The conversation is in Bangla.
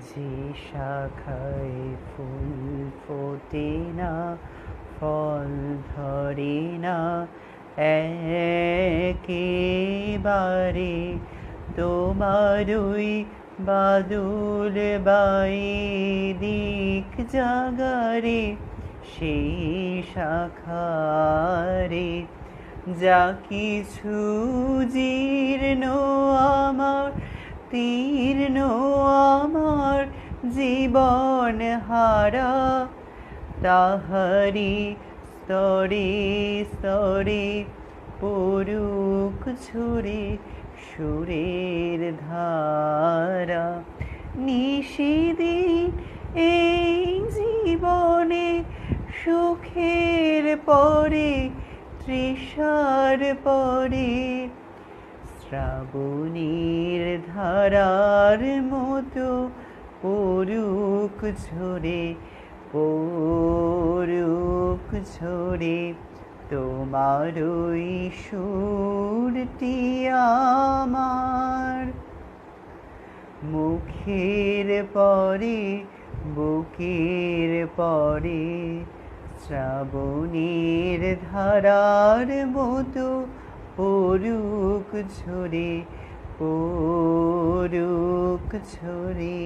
যে শাখায় ফুল ফোটে না, ফল ধরে না একেবারে, তোমারই বাদুর বায়ে দিক জাগারে, সেই শাখারে যা কিছু জীর্ণ আমার, তীর্ণ আমার জীবন হারা, তাহারি স্তরে স্তরে পড়ুক ঝরে সুরের ধারা। নিশিদিন এই জীবনে সুখের পরে তৃষার পরে, শ্রাবণীর ধারার মতো পড়ুক ঝরে, পড়ুক ঝরে তোমারই সুরটি আমার। মুখের পরে বুকের পরে শ্রাবণীর ধারার মতো পড়ুক ঝরে, পড়ুক ঝরে।